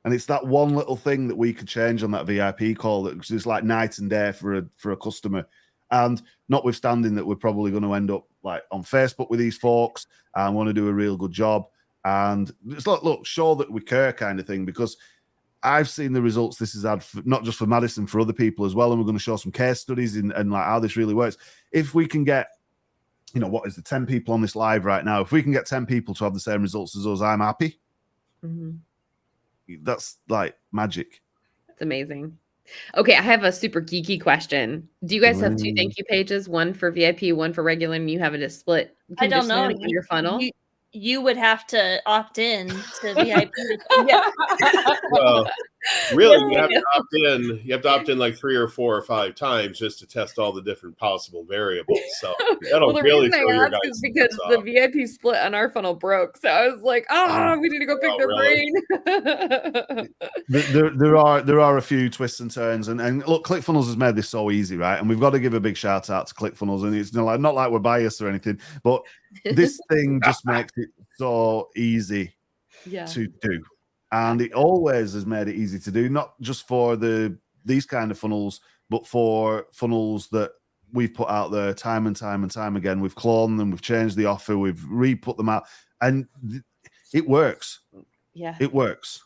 And it's that one little thing that we could change on that VIP call that is like night and day for a customer. And notwithstanding that we're probably going to end up like on Facebook with these folks and want to do a real good job. And it's like, look, show that we care kind of thing, because I've seen the results this has had, not just for Madison, for other people as well. And we're going to show some case studies and like how this really works. If we can get, you know, what is the 10 people on this live right now? If we can get 10 people to have the same results as us, I'm happy. That's like magic. That's amazing. Okay, I have a super geeky question. Do you guys have 2 thank you pages? One for VIP, one for regular, and you have it a split? I don't know. On your funnel? You would have to opt in to VIP. Well, really, you have to opt in. You have to opt in like 3 or 4 or 5 times just to test all the different possible variables. So that'll really throw your guys is because the VIP split on our funnel broke. So I was like, we need to go pick their brain. There are a few twists and turns, and look, ClickFunnels has made this so easy, right? And we've got to give a big shout out to ClickFunnels. And it's not like we're biased or anything, but this thing just makes it so easy to do. And it always has made it easy to do, not just for these kind of funnels, but for funnels that we've put out there time and time and time again. We've cloned them, we've changed the offer, we've re-put them out, and it works. Yeah, it works.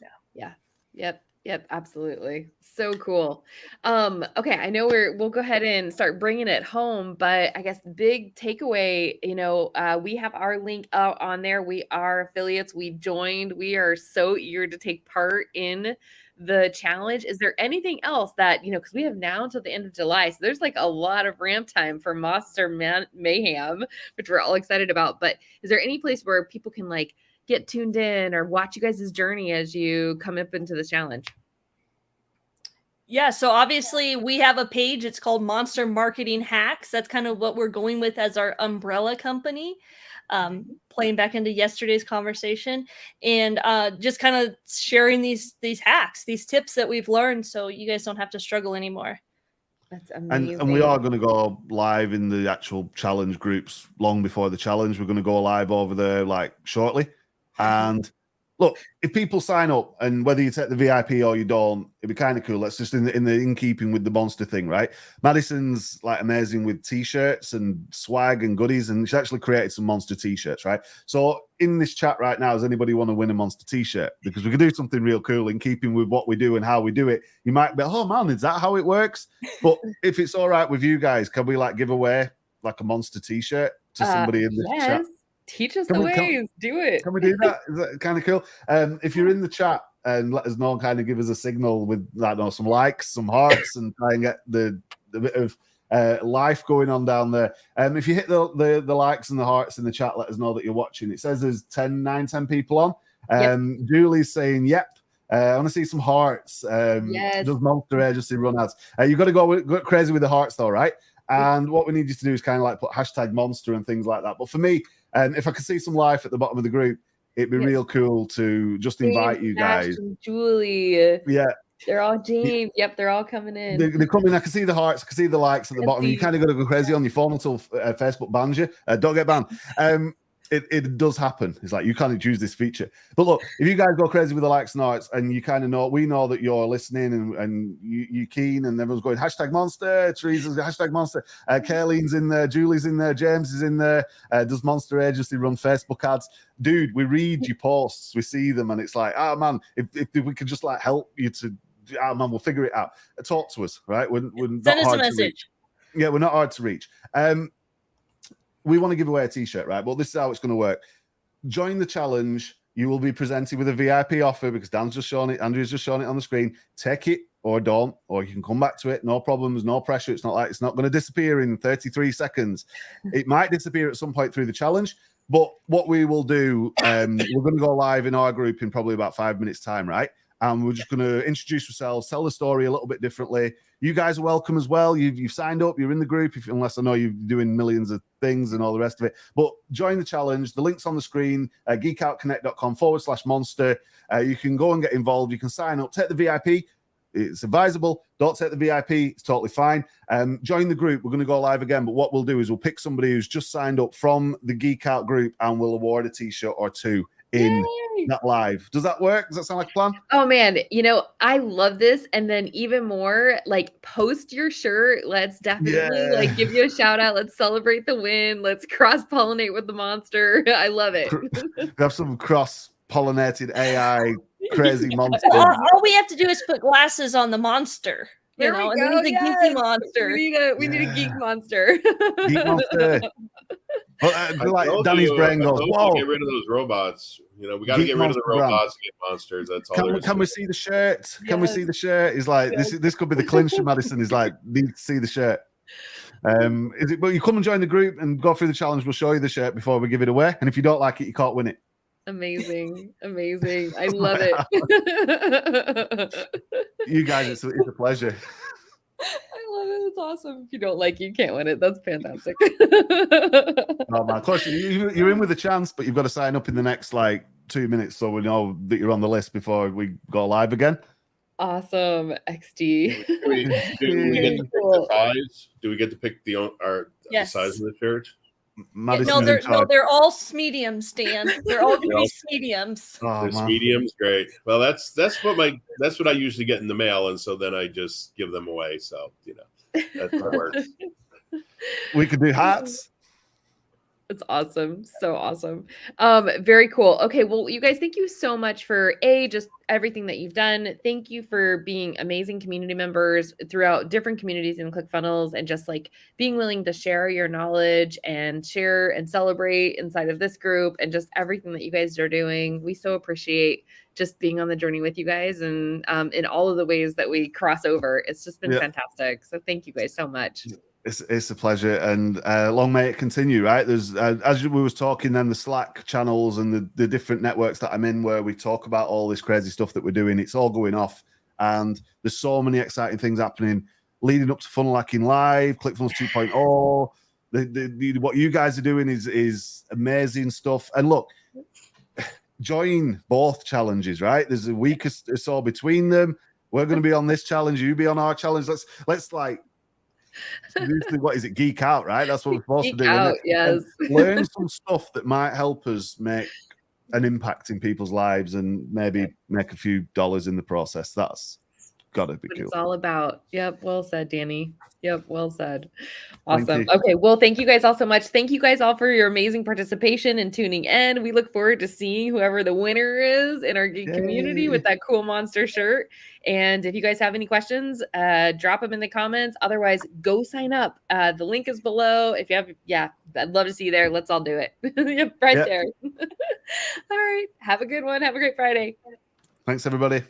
Yep, absolutely. So cool. Okay, I know we'll go ahead and start bringing it home, but I guess the big takeaway, you know, we have our link out on there. We are affiliates. We joined. We are so eager to take part in the challenge. Is there anything else that, you know, because we have now until the end of July, so there's like a lot of ramp time for Monster Mayhem, which we're all excited about. But is there any place where people can like get tuned in or watch you guys' journey as you come up into the challenge? Yeah, so obviously we have a page. It's called Monster Marketing Hacks. That's kind of what we're going with as our umbrella company, playing back into yesterday's conversation, and just kind of sharing these hacks, these tips that we've learned, so you guys don't have to struggle anymore. That's amazing. And we are going to go live in the actual challenge groups long before the challenge. We're going to go live over there like shortly. And look, if people sign up, and whether you take the VIP or you don't, it'd be kind of cool. That's just in keeping with the monster thing, right? Madison's like amazing with t-shirts and swag and goodies, and she's actually created some monster t-shirts, right? So in this chat right now, does anybody want to win a monster t-shirt? Because we could do something real cool in keeping with what we do and how we do it. You might be, oh man, is that how it works? But if it's all right with you guys, can we like give away like a monster t-shirt to somebody in the chat? Teach us the ways. Do it. Can we do that? Is that kind of cool? If you're in the chat and let us know, kind of give us a signal with, I don't know, some likes, some hearts, and try and get the bit of life going on down there. If you hit the likes and the hearts in the chat, let us know that you're watching. It says there's 10 people on. Julie's saying, yep. I want to see some hearts. Does Monster Agency run ads? You've got to go crazy with the hearts though, right? And what we need you to do is kind of like put hashtag monster and things like that. But for me, if I can see some life at the bottom of the group, it'd be real cool to just invite you guys. Julie. Yeah. They're all James. Yep, they're all coming in. They're coming. I can see the hearts. I can see the likes at the bottom. You kind of got to go crazy on your phone until Facebook bans you. Don't get banned. It does happen. It's like you can't choose this feature. But look, if you guys go crazy with the likes and hearts, and you kind of know, we know that you're listening and you're keen, and everyone's going #Monster. Teresa's #Monster. Kayleen's in there. Julie's in there. James is in there. Does Monster Agency run Facebook ads? Dude, we read your posts. We see them, and it's like, oh man, if we could just like help you to, oh man, we'll figure it out. Talk to us, right? We're Send us a message. Yeah, we're not hard to reach. We want to give away a t-shirt, right? Well, this is how it's going to work. Join the challenge. You will be presented with a VIP offer because Dan's just shown it. Andrea's just shown it on the screen. Take it or don't, or you can come back to it. No problems, no pressure. It's not like it's not going to disappear in 33 seconds. It might disappear at some point through the challenge. But what we will do, we're going to go live in our group in probably about 5 minutes time, right? And we're just going to introduce ourselves, tell the story a little bit differently. You guys are welcome as well. You've signed up. You're in the group, unless I know you're doing millions of things and all the rest of it. But join the challenge. The link's on the screen, geekoutconnect.com/monster. You can go and get involved. You can sign up. Take the VIP. It's advisable. Don't take the VIP. It's totally fine. Join the group. We're going to go live again. But what we'll do is we'll pick somebody who's just signed up from the Geek Out group, and we'll award a T-shirt or two in that live. Does that work? Does that sound like a plan? Oh man, I love this. And then even more, like, post your shirt. Let's definitely like give you a shout out. Let's celebrate the win. Let's cross-pollinate with the monster. I love it. Have some cross-pollinated AI crazy monster. All we have to do is put glasses on the monster. There we go. And then the geeky monster. We need a geek monster. Geek monster. Like Danny's brain goes, whoa. Get rid of those robots. We got to get rid of the robots and get monsters. That's all. Can we see the shirt? Can we see the shirt? He's like, this could be the clinch for Madison. Is like, need to see the shirt. But you come and join the group and go through the challenge. We'll show you the shirt before we give it away. And if you don't like it, you can't win it. Amazing. I love it. You guys, it's a pleasure. I love it. It's awesome. If you don't like it, you can't win it. That's fantastic. Oh man, of course you're in with a chance, but you've got to sign up in the next 2 minutes so we know that you're on the list before we go live again. Awesome. XD. Do we get to pick the size? Do we get to pick the size of the shirt? They're all mediums, Dan. They're all mediums. Oh, mediums, great. Well, that's what I usually get in the mail, and so then I just give them away. So that's what works. We could do hats. It's awesome. So awesome. Very cool. Okay. Well, you guys, thank you so much for just everything that you've done. Thank you for being amazing community members throughout different communities in ClickFunnels, and just like being willing to share your knowledge and share and celebrate inside of this group, and just everything that you guys are doing. We so appreciate just being on the journey with you guys, and in all of the ways that we cross over. It's just been fantastic. So thank you guys so much. It's a pleasure, and long may it continue, right? There's as we was talking then, the Slack channels and the different networks that I'm in where we talk about all this crazy stuff that we're doing. It's all going off, and there's so many exciting things happening leading up to Funnel Hacking Live, ClickFunnels 2.0. What you guys are doing is amazing stuff. And look, join both challenges, right? There's a week or so between them. We're going to be on this challenge, you be on our challenge. Let's what is it? Geek out, right? That's what we're supposed to do. Out, yes. Learn some stuff that might help us make an impact in people's lives and maybe make a few dollars in the process. That's gotta be cool. It's all about. Yep. Well said, Danny. Yep. Well said. Awesome. Okay. Well, thank you guys all so much. Thank you guys all for your amazing participation and tuning in. We look forward to seeing whoever the winner is in our geek community with that cool monster shirt. And if you guys have any questions, drop them in the comments. Otherwise, go sign up. The link is below. If you have, I'd love to see you there. Let's all do it. There. All right. Have a good one. Have a great Friday. Thanks, everybody.